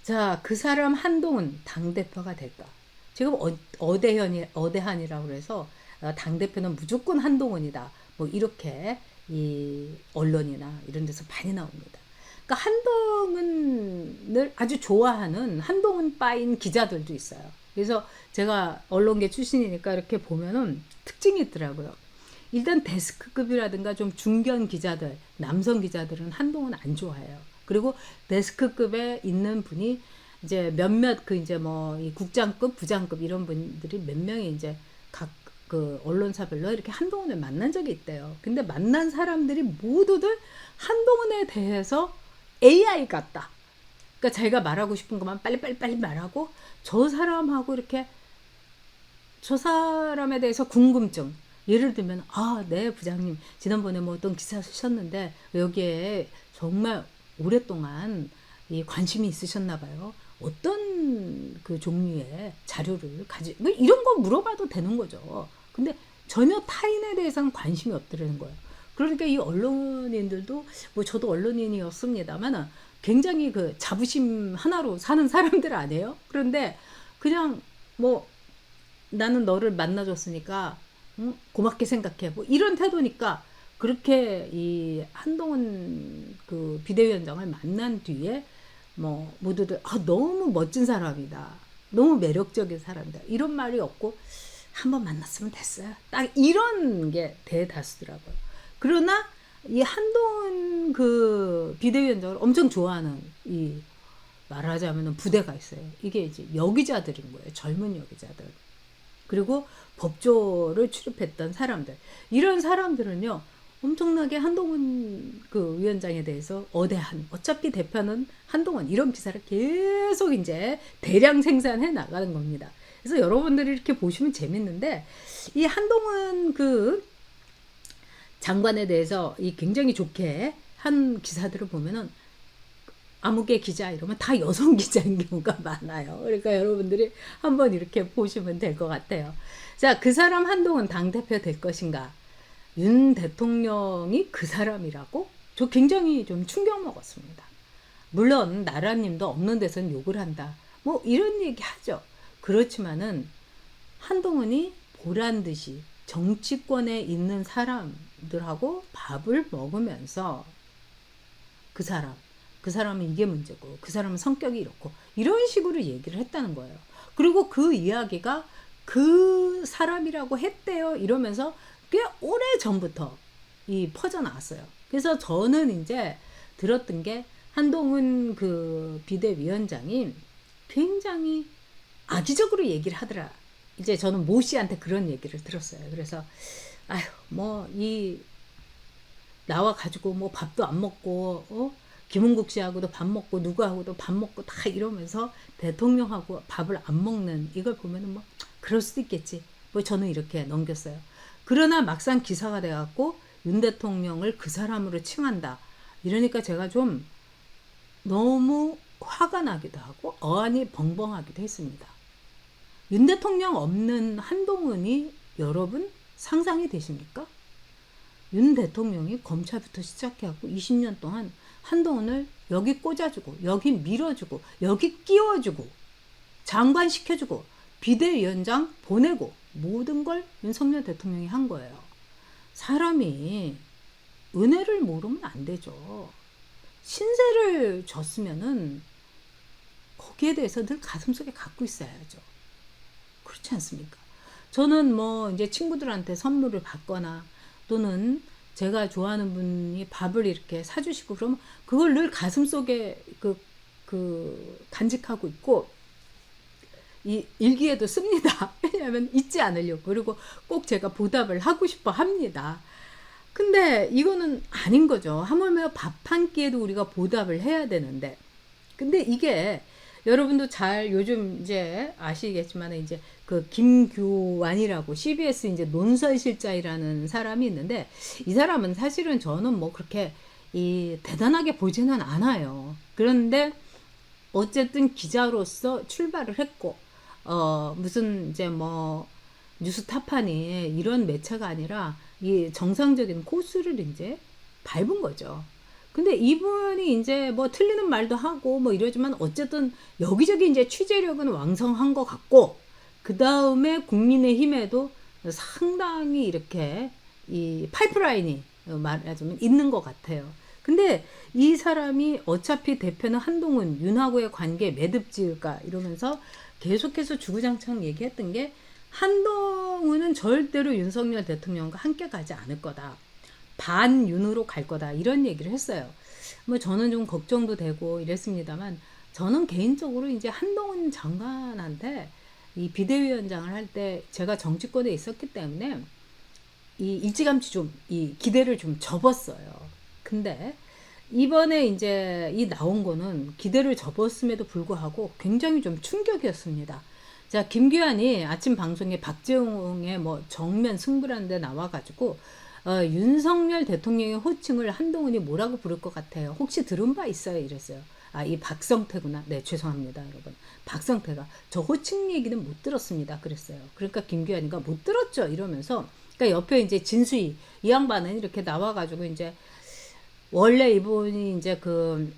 자, 그 사람 한동훈 당대표가 될까? 지금 어대한이라고 그래서 당대표는 무조건 한동훈이다. 뭐 이렇게 이 언론이나 이런 데서 많이 나옵니다. 그러니까 한동훈을 아주 좋아하는 한동훈 빠인 기자들도 있어요. 그래서 제가 언론계 출신이니까 이렇게 보면은 특징이 있더라고요. 일단 데스크급이라든가 좀 중견 기자들, 남성 기자들은 한동훈 안 좋아해요. 그리고 데스크급에 있는 분이 이제 몇몇 그 이제 뭐 이 국장급, 부장급 이런 분들이 몇 명이 이제 각 그 언론사별로 이렇게 한동훈을 만난 적이 있대요. 근데 만난 사람들이 모두들 한동훈에 대해서 AI 같다. 그러니까 자기가 말하고 싶은 것만 빨리 말하고 저 사람하고 이렇게 저 사람에 대해서 궁금증. 예를 들면, 아, 네, 부장님. 지난번에 뭐 어떤 기사 쓰셨는데, 여기에 정말 오랫동안 이 관심이 있으셨나 봐요. 어떤 그 종류의 자료를 뭐 이런 거 물어봐도 되는 거죠. 근데 전혀 타인에 대해서는 관심이 없더라는 거예요. 그러니까 이 언론인들도, 뭐 저도 언론인이었습니다만, 굉장히 그 자부심 하나로 사는 사람들 아니에요? 그런데 그냥 뭐 나는 너를 만나줬으니까 응? 고맙게 생각해. 뭐 이런 태도니까 그렇게 이 한동훈 그 비대위원장을 만난 뒤에 뭐 모두들 너무 멋진 사람이다. 너무 매력적인 사람이다. 이런 말이 없고 한번 만났으면 됐어요. 딱 이런 게 대다수더라고요. 그러나 이 한동훈 그 비대위원장을 엄청 좋아하는 이 말하자면 부대가 있어요. 이게 이제 여기자들인 거예요. 젊은 여기자들. 그리고 법조를 출입했던 사람들. 이런 사람들은요, 엄청나게 한동훈 그 위원장에 대해서 어대한, 어차피 대표는 한동훈, 이런 기사를 계속 이제 대량 생산해 나가는 겁니다. 그래서 여러분들이 이렇게 보시면 재밌는데, 이 한동훈 그 장관에 대해서 이 굉장히 좋게 한 기사들을 보면은 아무개 기자 이러면 다 여성 기자인 경우가 많아요. 그러니까 여러분들이 한번 이렇게 보시면 될 것 같아요. 자, 그 사람 한동훈 당대표 될 것인가? 윤 대통령이 그 사람이라고? 저 굉장히 좀 충격 먹었습니다. 물론 나라님도 없는 데선 욕을 한다. 뭐 이런 얘기 하죠. 그렇지만은 한동훈이 보란 듯이 정치권에 있는 사람들하고 밥을 먹으면서 그 사람, 그 사람은 이게 문제고, 그 사람은 성격이 이렇고, 이런 식으로 얘기를 했다는 거예요. 그리고 그 이야기가 그 사람이라고 했대요. 이러면서 꽤 오래 전부터 이 퍼져나왔어요. 그래서 저는 이제 들었던 게 한동훈 그 비대위원장이 굉장히 악의적으로 얘기를 하더라. 이제 저는 모 씨한테 그런 얘기를 들었어요. 그래서 아휴 뭐이 나와 가지고 뭐 밥도 안 먹고 김은국 씨하고도 밥 먹고 누구하고도 밥 먹고 다 이러면서 대통령하고 밥을 안 먹는 이걸 보면은 뭐 그럴 수도 있겠지. 뭐 저는 이렇게 넘겼어요. 그러나 막상 기사가 돼갖고 윤 대통령을 그 사람으로 칭한다. 이러니까 제가 좀 너무 화가 나기도 하고 어안이 벙벙하기도 했습니다. 윤 대통령 없는 한동훈이 여러분 상상이 되십니까? 윤 대통령이 검찰부터 시작해갖고 20년 동안 한동훈을 여기 꽂아주고 여기 밀어주고 여기 끼워주고 장관 시켜주고 비대위원장 보내고 모든 걸 윤석열 대통령이 한 거예요. 사람이 은혜를 모르면 안 되죠. 신세를 졌으면은 거기에 대해서 늘 가슴속에 갖고 있어야죠. 그렇지 않습니까? 저는 뭐 이제 친구들한테 선물을 받거나 또는 제가 좋아하는 분이 밥을 이렇게 사주시고 그러면 그걸 늘 가슴속에 간직하고 있고 이 일기에도 씁니다. 왜냐하면 잊지 않으려고. 그리고 꼭 제가 보답을 하고 싶어 합니다. 근데 이거는 아닌 거죠. 하물며 밥 한 끼에도 우리가 보답을 해야 되는데. 근데 이게 여러분도 잘 요즘 이제 아시겠지만 이제 그 김규환이라고 CBS 이제 논설실장이라는 사람이 있는데 이 사람은 사실은 저는 뭐 그렇게 이 대단하게 보지는 않아요. 그런데 어쨌든 기자로서 출발을 했고 무슨 이제 뭐 뉴스타파니 이런 매체가 아니라 이 정상적인 코스를 이제 밟은 거죠. 근데 이분이 이제 뭐 틀리는 말도 하고 뭐 이러지만 어쨌든 여기저기 이제 취재력은 왕성한 것 같고, 그 다음에 국민의힘에도 상당히 이렇게 이 파이프라인이 말하자면 있는 것 같아요. 근데 이 사람이 어차피 대표는 한동훈, 윤하고의 관계 매듭지을까 이러면서 계속해서 주구장창 얘기했던 게, 한동훈은 절대로 윤석열 대통령과 함께 가지 않을 거다. 반윤으로 갈 거다. 이런 얘기를 했어요. 뭐 저는 좀 걱정도 되고 이랬습니다만, 저는 개인적으로 이제 한동훈 장관한테 이 비대위원장을 할 때 제가 정치권에 있었기 때문에 이 일찌감치 좀 이 기대를 좀 접었어요. 근데 이번에 이제 이 나온 거는 기대를 접었음에도 불구하고 굉장히 좀 충격이었습니다. 자, 김규환이 아침 방송에 박재홍의 뭐 정면 승부라는데 나와가지고 윤석열 대통령의 호칭을 한동훈이 뭐라고 부를 것 같아요? 혹시 들은 바 있어요? 이랬어요. 아, 이 박성태구나. 네, 죄송합니다, 여러분. 박성태가 저 호칭 얘기는 못 들었습니다. 그랬어요. 그러니까 김규환이가 못 들었죠. 이러면서, 그러니까 옆에 이제 진수희 이 양반은 이렇게 나와가지고 이제 원래 이분이 이제 그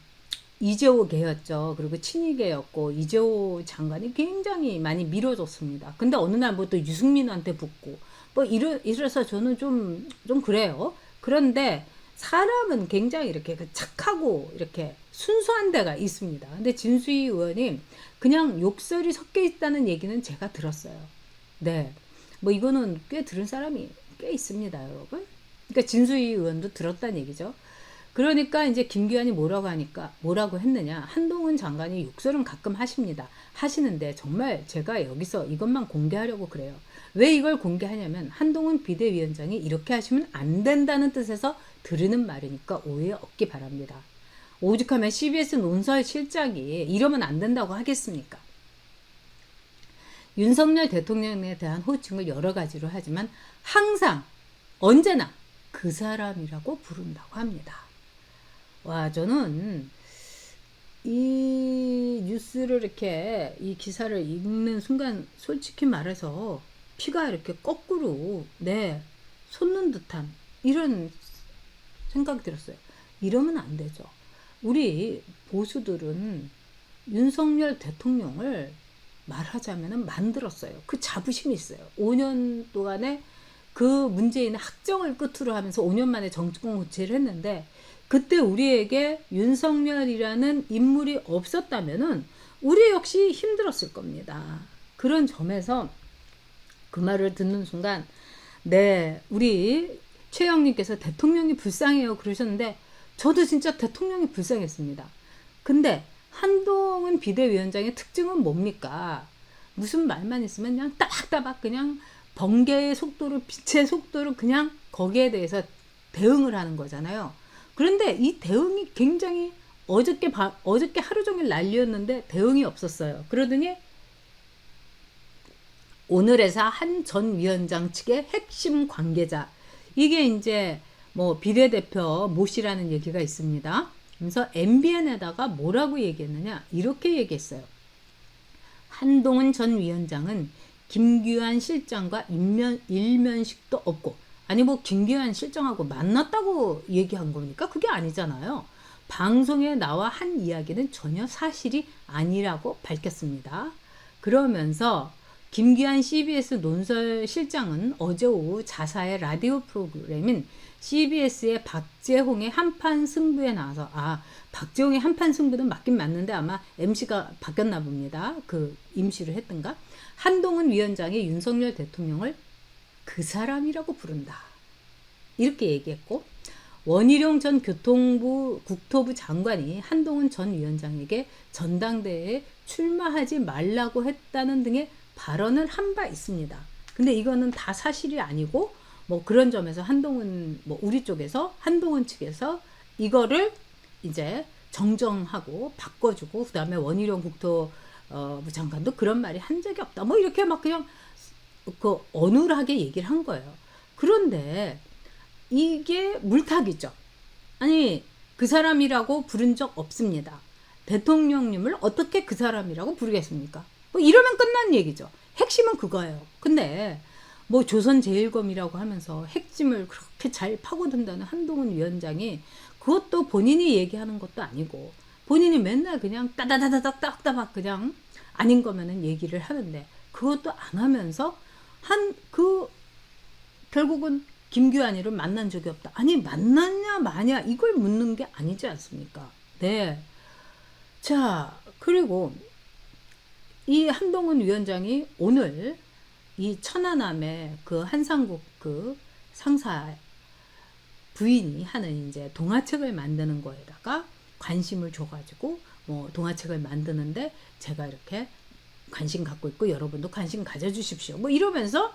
이재호 계였죠. 그리고 친이계였고 이재호 장관이 굉장히 많이 밀어줬습니다. 근데 어느 날 뭐 또 유승민한테 붙고 뭐 이래서 저는 좀 그래요. 그런데 사람은 굉장히 이렇게 착하고 이렇게 순수한 데가 있습니다. 근데 진수희 의원이 그냥 욕설이 섞여 있다는 얘기는 제가 들었어요. 네. 뭐 이거는 꽤 들은 사람이 꽤 있습니다, 여러분. 그러니까 진수희 의원도 들었다는 얘기죠. 그러니까 이제 김기환이 뭐라고 했느냐. 한동훈 장관이 욕설은 가끔 하시는데 정말 제가 여기서 이것만 공개하려고 그래요. 왜 이걸 공개하냐면 한동훈 비대위원장이 이렇게 하시면 안 된다는 뜻에서 들으는 말이니까 오해 없기 바랍니다. 오죽하면 CBS 논설실장이 이러면 안 된다고 하겠습니까? 윤석열 대통령에 대한 호칭을 여러 가지로 하지만 항상 언제나 그 사람이라고 부른다고 합니다. 와, 저는 이 뉴스를 이렇게 이 기사를 읽는 순간 솔직히 말해서 피가 이렇게 거꾸로 솟는 듯한 이런 생각이 들었어요. 이러면 안 되죠. 우리 보수들은 윤석열 대통령을 말하자면 만들었어요. 그 자부심이 있어요. 5년 동안에 그 문재인의 학정을 끝으로 하면서 5년 만에 정권 교체를 했는데, 그때 우리에게 윤석열이라는 인물이 없었다면은 우리 역시 힘들었을 겁니다. 그런 점에서 그 말을 듣는 순간, 우리 최영님께서 대통령이 불쌍해요 그러셨는데 저도 진짜 대통령이 불쌍했습니다. 근데 한동훈 비대위원장의 특징은 뭡니까? 무슨 말만 있으면 그냥 따박따박 그냥 번개의 속도로, 빛의 속도로 그냥 거기에 대해서 대응을 하는 거잖아요. 그런데 이 대응이 굉장히 어저께 하루 종일 난리였는데 대응이 없었어요. 그러더니 오늘에서 한 전 위원장 측의 핵심 관계자, 이게 이제 뭐 비례대표 모 씨라는 얘기가 있습니다. 그래서 MBN에다가 뭐라고 얘기했느냐, 이렇게 얘기했어요. 한동훈 전 위원장은 김규환 실장과 일면식도 없고, 아니 뭐 김규환 실장하고 만났다고 얘기한 겁니까? 그게 아니잖아요. 방송에 나와 한 이야기는 전혀 사실이 아니라고 밝혔습니다. 그러면서 김규환 CBS 논설실장은 어제 오후 자사의 라디오 프로그램인 CBS의 박재홍의 한판 승부에 나와서, 박재홍의 한판 승부는 맞긴 맞는데 아마 MC가 바뀌었나 봅니다. 그 임시로 했던가? 한동훈 위원장이 윤석열 대통령을 그 사람이라고 부른다, 이렇게 얘기했고, 원희룡 전 국토부 장관이 한동훈 전 위원장에게 전당대회에 출마하지 말라고 했다는 등의 발언을 한 바 있습니다. 근데 이거는 다 사실이 아니고, 뭐 그런 점에서 한동훈, 뭐 우리 쪽에서 한동훈 측에서 이거를 이제 정정하고 바꿔주고, 그 다음에 원희룡 국토부 장관도 그런 말이 한 적이 없다, 뭐 이렇게 막 그냥 그 어눌하게 얘기를 한 거예요. 그런데 이게 물타기죠. 아니, 그 사람이라고 부른 적 없습니다. 대통령님을 어떻게 그 사람이라고 부르겠습니까? 뭐 이러면 끝난 얘기죠. 핵심은 그거예요. 근데 뭐 조선제일검이라고 하면서 핵심을 그렇게 잘 파고든다는 한동훈 위원장이 그것도 본인이 얘기하는 것도 아니고 본인이 맨날 그냥 따다다다닥닥닥 그냥 아닌 거면은 얘기를 하는데 그것도 안 하면서 결국은 김규환이를 만난 적이 없다. 아니 만났냐 마냐 이걸 묻는 게 아니지 않습니까? 네. 자, 그리고 이 한동훈 위원장이 오늘 이 천안함의 그 한상국 그 상사 부인이 하는 이제 동화책을 만드는 거에다가 관심을 줘가지고 뭐 동화책을 만드는데 제가 이렇게 관심 갖고 있고 여러분도 관심 가져주십시오. 뭐 이러면서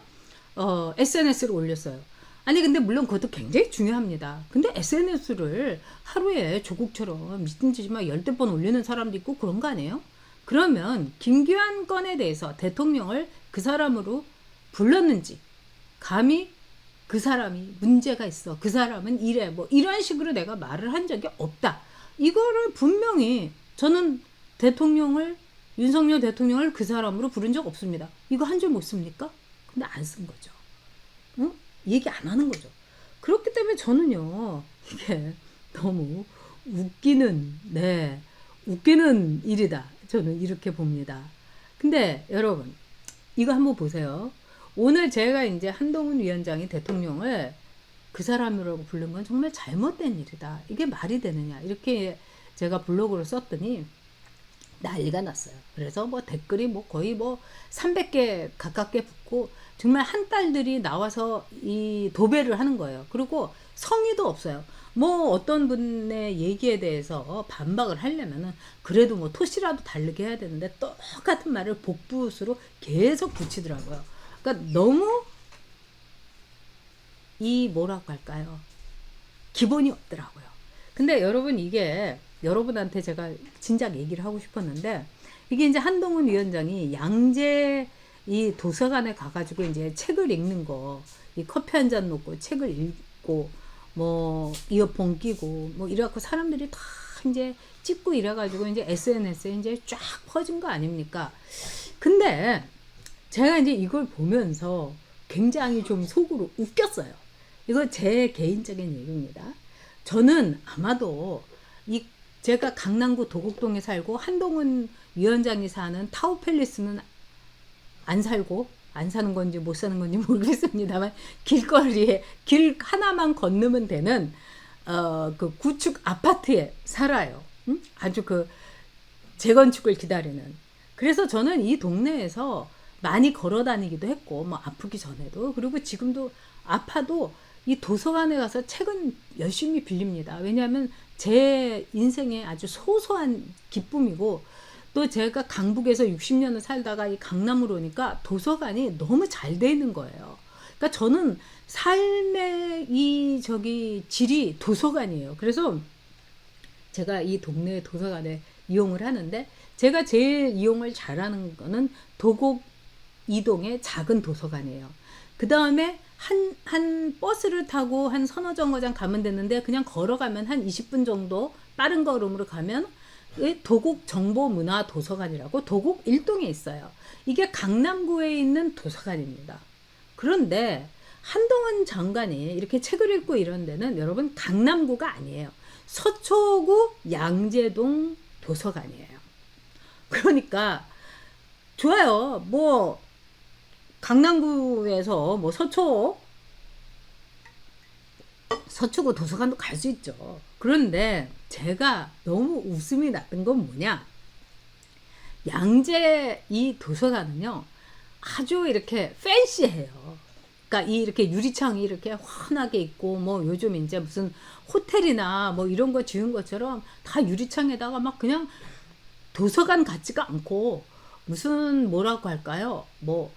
SNS를 올렸어요. 아니 근데 물론 그것도 굉장히 중요합니다. 근데 SNS를 하루에 조국처럼 미친 듯이 막 10대 번 올리는 사람도 있고 그런 거 아니에요? 그러면 김규환 건에 대해서 대통령을 그 사람으로 불렀는지 감히 그 사람이 문제가 있어. 그 사람은 이래. 뭐 이런 식으로 내가 말을 한 적이 없다. 이거를 분명히 저는 윤석열 대통령을 그 사람으로 부른 적 없습니다. 이거 한 줄 못 씁니까? 근데 안 쓴 거죠. 응? 얘기 안 하는 거죠. 그렇기 때문에 저는요, 이게 너무 웃기는 일이다. 저는 이렇게 봅니다. 근데 여러분, 이거 한번 보세요. 오늘 제가 이제 한동훈 위원장이 대통령을 그 사람이라고 부른 건 정말 잘못된 일이다. 이게 말이 되느냐. 이렇게 제가 블로그를 썼더니 난리가 났어요. 그래서 뭐 댓글이 뭐 거의 뭐 300개 가깝게 붙고 정말 한딸들이 나와서 이 도배를 하는 거예요. 그리고 성의도 없어요. 뭐 어떤 분의 얘기에 대해서 반박을 하려면은 그래도 뭐 토시라도 다르게 해야 되는데 똑같은 말을 복붙으로 계속 붙이더라고요. 그러니까 너무 뭐라고 할까요? 기본이 없더라고요. 근데 여러분 이게 여러분한테 제가 진작 얘기를 하고 싶었는데 이게 이제 한동훈 위원장이 양재 이 도서관에 가가지고 이제 책을 읽는 거, 이 커피 한 잔 놓고 책을 읽고 뭐 이어폰 끼고 뭐 이래갖고 사람들이 다 이제 찍고 이래가지고 이제 SNS에 이제 쫙 퍼진 거 아닙니까? 근데 제가 이제 이걸 보면서 굉장히 좀 속으로 웃겼어요. 이거 제 개인적인 얘기입니다. 저는 아마도 제가 강남구 도곡동에 살고 한동훈 위원장이 사는 타우팰리스는 안 사는 건지 못 사는 건지 모르겠습니다만 길거리에 길 하나만 건너면 되는 그 구축 아파트에 살아요. 응? 아주 그 재건축을 기다리는. 그래서 저는 이 동네에서 많이 걸어 다니기도 했고 뭐 아프기 전에도 그리고 지금도 아파도 이 도서관에 가서 책은 열심히 빌립니다. 왜냐하면 제 인생의 아주 소소한 기쁨이고 또 제가 강북에서 60년을 살다가 이 강남으로 오니까 도서관이 너무 잘 돼 있는 거예요. 그러니까 저는 삶의 질이 도서관이에요. 그래서 제가 이 동네 도서관에 이용을 하는데 제가 제일 이용을 잘하는 거는 도곡 이동의 작은 도서관이에요. 그 다음에 한 버스를 타고 한 서너 정거장 가면 되는데 그냥 걸어가면 한 20분 정도 빠른 걸음으로 가면 도곡 정보문화 도서관이라고 도곡 1동에 있어요. 이게 강남구에 있는 도서관입니다. 그런데 한동훈 장관이 이렇게 책을 읽고 이런 데는 여러분 강남구가 아니에요. 서초구 양재동 도서관이에요. 그러니까 좋아요. 뭐 강남구에서 뭐 서초구 도서관도 갈 수 있죠. 그런데 제가 너무 웃음이 났던 건 뭐냐? 양재 이 도서관은요, 아주 이렇게 팬시해요. 그러니까 이렇게 유리창이 이렇게 환하게 있고, 뭐 요즘 이제 무슨 호텔이나 뭐 이런 거 지은 것처럼 다 유리창에다가 막 그냥 도서관 같지가 않고, 무슨 뭐라고 할까요? 뭐,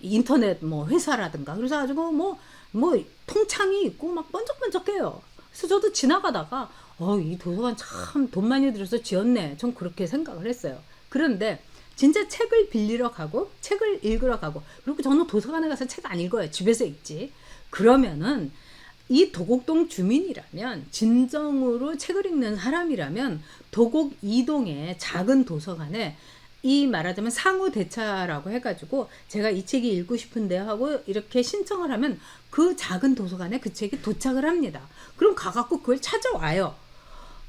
인터넷 뭐 회사라든가 그래서 가지고 뭐 통창이 있고 막 번쩍번쩍해요. 그래서 저도 지나가다가 이 도서관 참 돈 많이 들여서 지었네. 전 그렇게 생각을 했어요. 그런데 진짜 책을 빌리러 가고 책을 읽으러 가고 그리고 저는 도서관에 가서 책 안 읽어요. 집에서 읽지. 그러면은 이 도곡동 주민이라면 진정으로 책을 읽는 사람이라면 도곡 이동의 작은 도서관에 이 말하자면 상호 대차라고 해가지고 제가 이 책이 읽고 싶은데 하고 이렇게 신청을 하면 그 작은 도서관에 그 책이 도착을 합니다. 그럼 가갖고 그걸 찾아와요.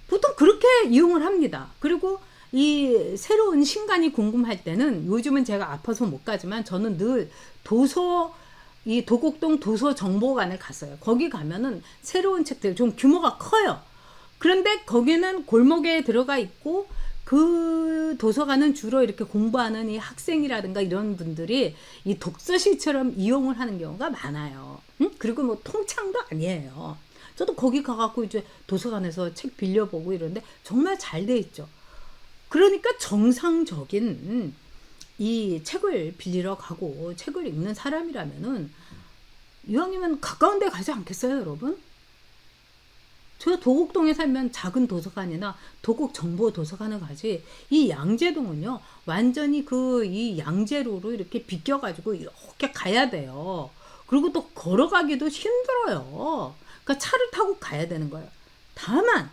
보통 그렇게 이용을 합니다. 그리고 이 새로운 신간이 궁금할 때는 요즘은 제가 아파서 못 가지만 저는 늘 이 도곡동 도서정보관에 갔어요. 거기 가면은 새로운 책들 좀 규모가 커요. 그런데 거기는 골목에 들어가 있고 그 도서관은 주로 이렇게 공부하는 이 학생이라든가 이런 분들이 이 독서실처럼 이용을 하는 경우가 많아요. 그리고 뭐 통창도 아니에요. 저도 거기 가갖고 이제 도서관에서 책 빌려보고 이러는데 정말 잘 돼 있죠. 그러니까 정상적인 이 책을 빌리러 가고 책을 읽는 사람이라면은 이왕이면 가까운 데 가지 않겠어요, 여러분? 제가 도곡동에 살면 작은 도서관이나 도곡 정보 도서관을 가지, 이 양재동은요 완전히 그 이 양재로로 이렇게 비껴가지고 이렇게 가야 돼요. 그리고 또 걸어가기도 힘들어요. 그러니까 차를 타고 가야 되는 거예요. 다만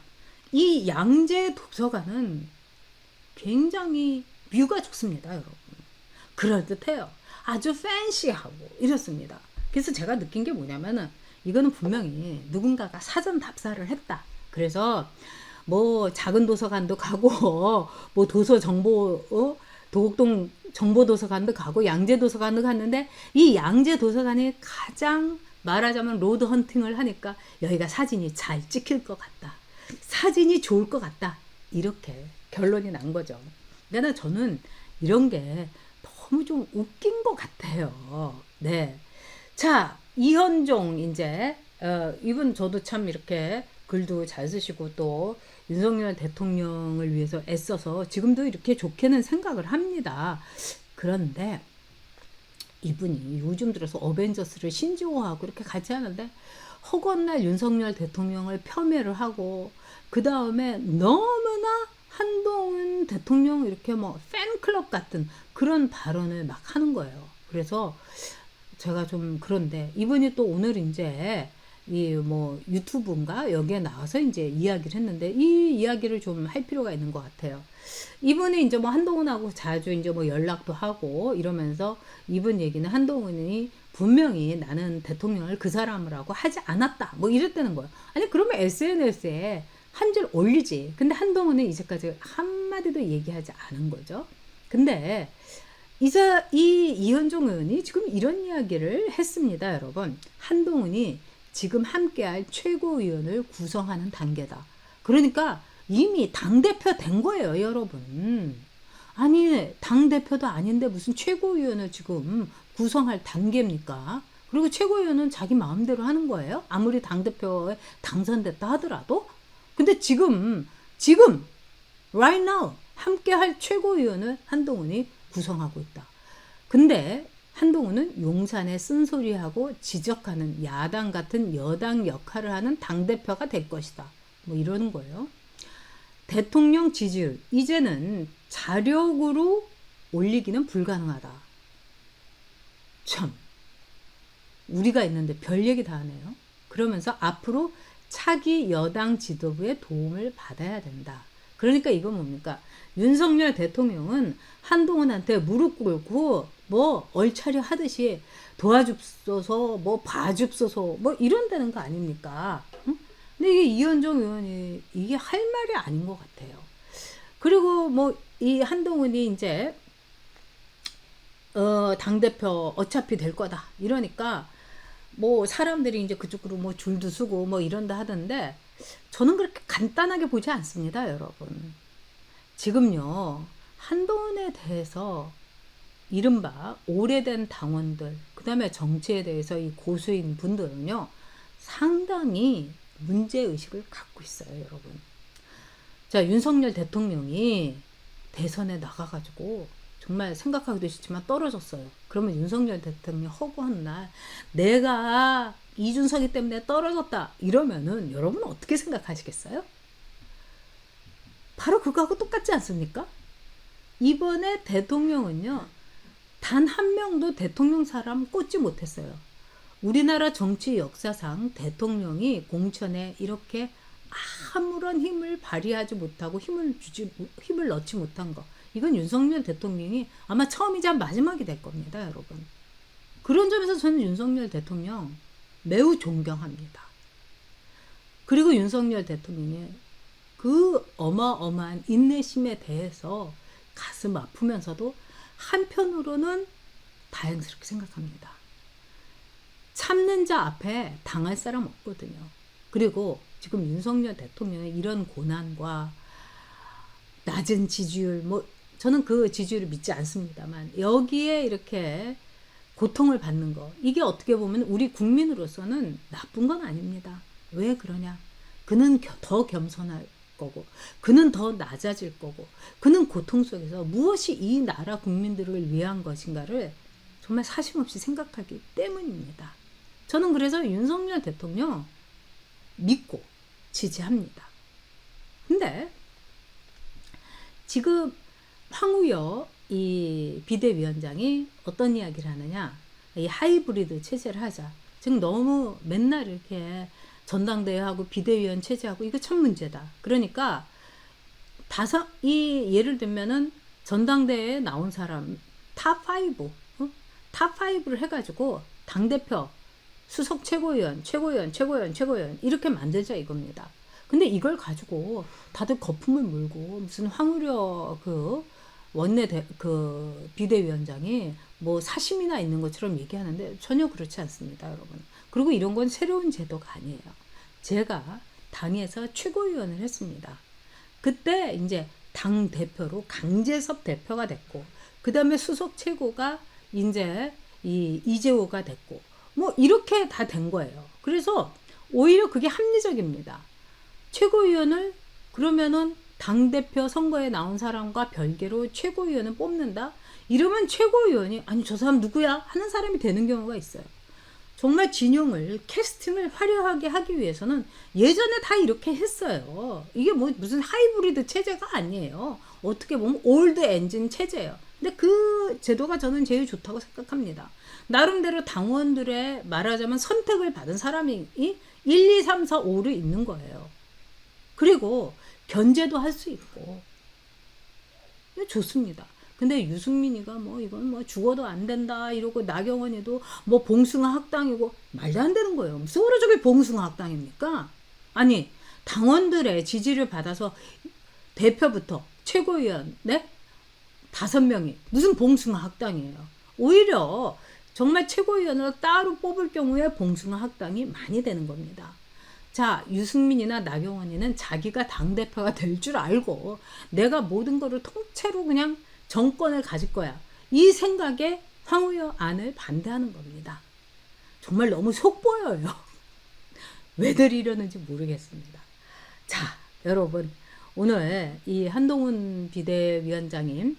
이 양재 도서관은 굉장히 뷰가 좋습니다, 여러분. 그럴듯해요. 아주 팬시하고 이렇습니다. 그래서 제가 느낀 게 뭐냐면은 이거는 분명히 누군가가 사전 답사를 했다. 그래서 뭐 작은 도서관도 가고 뭐 도서 정보 도곡동 정보도서관도 가고 양재 도서관도 갔는데 이 양재 도서관이 가장 말하자면 로드 헌팅을 하니까 여기가 사진이 잘 찍힐 것 같다. 사진이 좋을 것 같다. 이렇게 결론이 난 거죠. 그러니까 저는 이런 게 너무 좀 웃긴 것 같아요. 네. 자, 이현종 이제 이분 저도 참 이렇게 글도 잘 쓰시고 또 윤석열 대통령을 위해서 애써서 지금도 이렇게 좋게는 생각을 합니다. 그런데 이분이 요즘 들어서 어벤져스를 신지호하고 이렇게 같이 하는데 허구한 윤석열 대통령을 폄훼를 하고 그 다음에 너무나 한동훈 대통령 이렇게 뭐 팬클럽 같은 그런 발언을 막 하는 거예요. 그래서 제가 좀 그런데 이분이 또 오늘 이제 이 뭐 유튜브인가 여기에 나와서 이제 이야기를 했는데 이 이야기를 좀 할 필요가 있는 것 같아요. 이분이 이제 뭐 한동훈하고 자주 이제 뭐 연락도 하고 이러면서 이분 얘기는 한동훈이 분명히 나는 대통령을 그 사람이라고 하지 않았다 뭐 이랬다는 거예요. 아니 그러면 SNS에 한 줄 올리지. 근데 한동훈은 이제까지 한마디도 얘기하지 않은 거죠. 근데 이현종 의원이 지금 이런 이야기를 했습니다, 여러분. 한동훈이 지금 함께할 최고위원을 구성하는 단계다. 그러니까 이미 당대표 된 거예요, 여러분. 아니, 당대표도 아닌데 무슨 최고위원을 지금 구성할 단계입니까? 그리고 최고위원은 자기 마음대로 하는 거예요? 아무리 당대표에 당선됐다 하더라도? 근데 지금, right now, 함께할 최고위원을 한동훈이 구성하고 있다. 근데 한동훈은 용산에 쓴소리하고 지적하는 야당 같은 여당 역할을 하는 당대표가 될 것이다. 뭐 이러는 거예요. 대통령 지지율 이제는 자력으로 올리기는 불가능하다. 참 우리가 있는데 별 얘기 다 하네요. 그러면서 앞으로 차기 여당 지도부의 도움을 받아야 된다. 그러니까 이건 뭡니까? 윤석열 대통령은 한동훈한테 무릎 꿇고 뭐 얼차려 하듯이 도와줍소서 뭐 봐줍소서 뭐 이런다는 거 아닙니까? 응? 근데 이게 이현종 의원이 이게 할 말이 아닌 것 같아요. 그리고 뭐 이 한동훈이 이제 당대표 어차피 될 거다 이러니까 뭐 사람들이 이제 그쪽으로 뭐 줄도 서고 뭐 이런다 하던데 저는 그렇게 간단하게 보지 않습니다, 여러분. 지금요 한동훈에 대해서 이른바 오래된 당원들 그 다음에 정치에 대해서 이 고수인 분들은요 상당히 문제의식을 갖고 있어요, 여러분. 자, 윤석열 대통령이 대선에 나가가지고 정말 생각하기도 싫지만 떨어졌어요. 그러면 윤석열 대통령 허구한 날 내가 이준석이 때문에 떨어졌다 이러면은 여러분 어떻게 생각하시겠어요? 바로 그거하고 똑같지 않습니까? 이번에 대통령은요 단 한 명도 대통령 사람 꽂지 못했어요. 우리나라 정치 역사상 대통령이 공천에 이렇게 아무런 힘을 발휘하지 못하고 힘을 넣지 못한 거 이건 윤석열 대통령이 아마 처음이자 마지막이 될 겁니다, 여러분. 그런 점에서 저는 윤석열 대통령 매우 존경합니다. 그리고 윤석열 대통령의 그 어마어마한 인내심에 대해서 가슴 아프면서도 한편으로는 다행스럽게 생각합니다. 참는 자 앞에 당할 사람 없거든요. 그리고 지금 윤석열 대통령의 이런 고난과 낮은 지지율, 저는 그 지지율을 믿지 않습니다만, 여기에 이렇게 고통을 받는 거, 이게 어떻게 보면 우리 국민으로서는 나쁜 건 아닙니다. 왜 그러냐? 그는 더 겸손할 거고, 그는 더 낮아질 거고, 그는 고통 속에서 무엇이 이 나라 국민들을 위한 것인가를 정말 사심없이 생각하기 때문입니다. 저는 그래서 윤석열 대통령 믿고 지지합니다. 근데 지금 황우여 이 비대위원장이 어떤 이야기를 하느냐, 이 하이브리드 체제를 하자. 지금 너무 맨날 이렇게 전당대회하고 비대위원 체제하고 이거 참 문제다. 그러니까 예를 들면은 전당대회에 나온 사람 탑5, 탑5를 해가지고 당대표, 수석 최고위원 이렇게 만들자 이겁니다. 근데 이걸 가지고 다들 거품을 물고 무슨 황우려 그 원내 비대위원장이 뭐 사심이나 있는 것처럼 얘기하는데 전혀 그렇지 않습니다, 여러분. 그리고 이런 건 새로운 제도가 아니에요. 제가 당에서 최고위원을 했습니다. 그때 이제 당 대표로 강재섭 대표가 됐고, 그 다음에 수석 최고가 이제 이재호가 됐고, 뭐 이렇게 다 된 거예요. 그래서 오히려 그게 합리적입니다. 최고위원을 그러면은 당대표 선거에 나온 사람과 별개로 최고위원을 뽑는다? 이러면 최고위원이 아니 저 사람 누구야? 하는 사람이 되는 경우가 있어요. 정말 진영을 캐스팅을 화려하게 하기 위해서는 예전에 다 이렇게 했어요. 이게 뭐 무슨 하이브리드 체제가 아니에요. 어떻게 보면 올드 엔진 체제예요. 근데 그 제도가 저는 제일 좋다고 생각합니다. 나름대로 당원들의 말하자면 선택을 받은 사람이 1, 2, 3, 4, 5를 있는 거예요. 그리고 견제도 할 수 있고 좋습니다. 근데 유승민이가 뭐 이건 뭐 죽어도 안 된다 이러고, 나경원이도 뭐 봉숭아 학당이고, 말도 안 되는 거예요. 무슨 저게 봉숭아 학당입니까? 아니 당원들의 지지를 받아서 대표부터 최고위원 5명이 무슨 봉숭아 학당이에요. 오히려 정말 최고위원을 따로 뽑을 경우에 봉숭아 학당이 많이 되는 겁니다. 자, 유승민이나 나경원이는 자기가 당대표가 될 줄 알고 내가 모든 거를 통째로 그냥 정권을 가질 거야, 이 생각에 황우여 안을 반대하는 겁니다. 정말 너무 속보여요. 왜들 이러는지 모르겠습니다. 자, 여러분, 오늘 이 한동훈 비대위원장님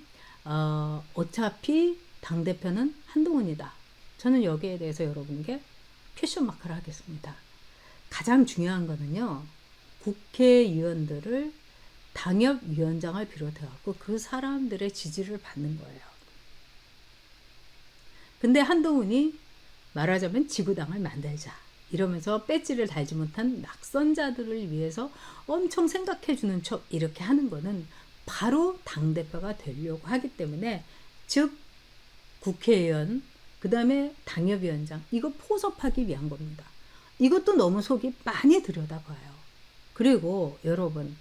어차피 당대표는 한동훈이다. 저는 여기에 대해서 여러분께 퀘션 마크를 하겠습니다. 가장 중요한 거는요, 국회의원들을 당협위원장을 비롯해갖고 그 사람들의 지지를 받는 거예요. 근데 한동훈이 말하자면 지구당을 만들자 이러면서 배지를 달지 못한 낙선자들을 위해서 엄청 생각해주는 척 이렇게 하는 거는 바로 당대표가 되려고 하기 때문에, 즉 국회의원 그 다음에 당협위원장 이거 포섭하기 위한 겁니다. 이것도 너무 속이 많이 들여다봐요. 그리고 여러분,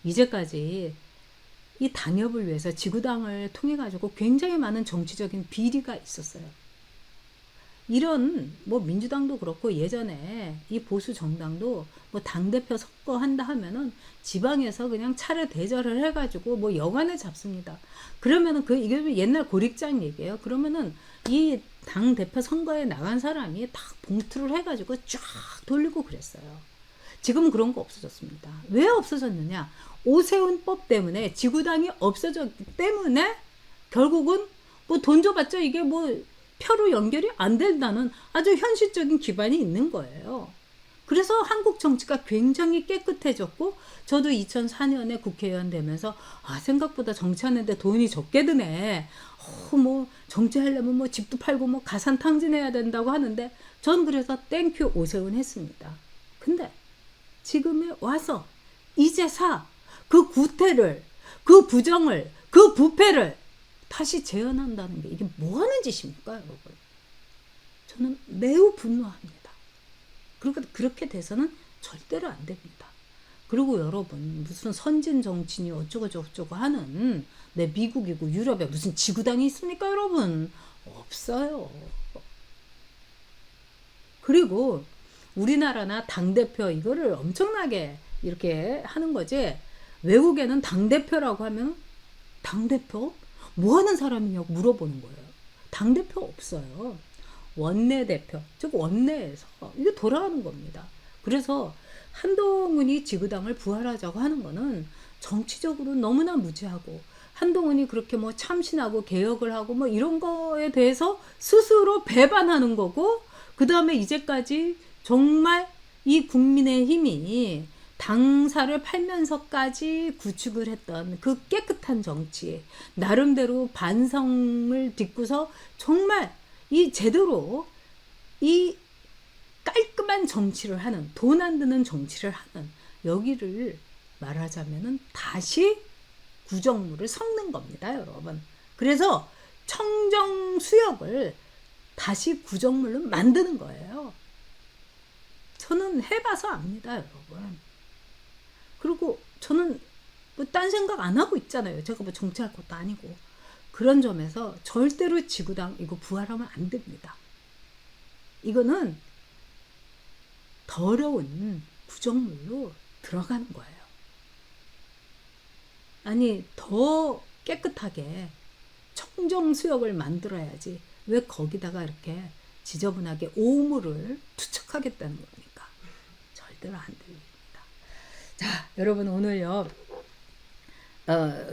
이제까지 이 당협을 위해서 지구당을 통해 가지고 굉장히 많은 정치적인 비리가 있었어요. 이런 뭐 민주당도 그렇고 예전에 이 보수 정당도 뭐 당대표 선거한다 하면은 지방에서 그냥 차례 대절을 해가지고 뭐 여관을 잡습니다. 그러면은 이게 옛날 고릭장 얘기예요. 그러면은 이 당대표 선거에 나간 사람이 딱 봉투를 해가지고 쫙 돌리고 그랬어요. 지금은 그런 거 없어졌습니다. 왜 없어졌느냐? 오세훈법 때문에, 지구당이 없어졌기 때문에 결국은 뭐 돈 줘봤자 이게 뭐 표로 연결이 안 된다는 아주 현실적인 기반이 있는 거예요. 그래서 한국 정치가 굉장히 깨끗해졌고, 저도 2004년에 국회의원 되면서 생각보다 정치하는데 돈이 적게 드네. 뭐 정치하려면 뭐 집도 팔고 뭐 가산 탕진해야 된다고 하는데, 전 그래서 땡큐 오세훈 했습니다. 근데 지금에 와서 이제사 그 구태를, 그 부정을, 그 그 부패를 다시 재현한다는 게 이게 뭐 하는 짓입니까, 여러분? 저는 매우 분노합니다. 그리고 그렇게 돼서는 절대로 안 됩니다. 그리고 여러분, 무슨 선진 정치니 어쩌고 저쩌고 하는 미국이고 유럽에 무슨 지구당이 있습니까, 여러분? 없어요. 그리고 우리나라나 당대표 이거를 엄청나게 이렇게 하는 거지. 외국에는 당대표라고 하면 당대표? 뭐 하는 사람이냐고 물어보는 거예요. 당대표 없어요. 원내대표, 즉 원내에서 이게 돌아가는 겁니다. 그래서 한동훈이 지구당을 부활하자고 하는 거는 정치적으로 너무나 무지하고, 한동훈이 그렇게 뭐 참신하고 개혁을 하고 뭐 이런 거에 대해서 스스로 배반하는 거고, 그 다음에 이제까지 정말 이 국민의힘이 당사를 팔면서까지 구축을 했던 그 깨끗한 정치, 나름대로 반성을 딛고서 정말 이 제대로 이 깔끔한 정치를 하는, 돈 안 드는 정치를 하는, 여기를 말하자면은 다시 구정물을 섞는 겁니다, 여러분. 그래서 청정수역을 다시 구정물로 만드는 거예요. 저는 해봐서 압니다, 여러분. 그리고 저는 뭐 딴 생각 안 하고 있잖아요. 제가 뭐 정치할 것도 아니고. 그런 점에서 절대로 지구당 이거 부활하면 안 됩니다. 이거는 더러운 구정물로 들어가는 거예요. 아니, 더 깨끗하게 청정수역을 만들어야지 왜 거기다가 이렇게 지저분하게 오물을 투척하겠다는 겁니까? 절대로 안 됩니다. 자, 여러분 오늘요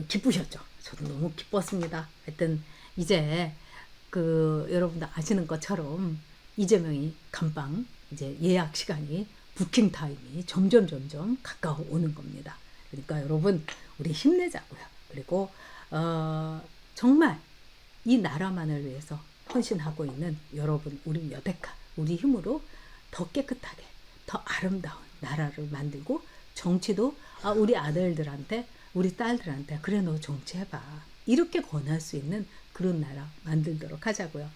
기쁘셨죠? 저도 너무 기뻤습니다. 하여튼 이제 여러분들 아시는 것처럼 이재명이 감방 이제 예약 시간이, 부킹 타임이 점점 가까워 오는 겁니다. 그러니까 여러분 우리 힘내자고요. 그리고 정말 이 나라만을 위해서 헌신하고 있는 여러분, 우리 여대카, 우리 힘으로 더 깨끗하게, 더 아름다운 나라를 만들고, 정치도 우리 아들들한테, 우리 딸들한테 그래 너 정치해봐, 이렇게 권할 수 있는 그런 나라 만들도록 하자고요.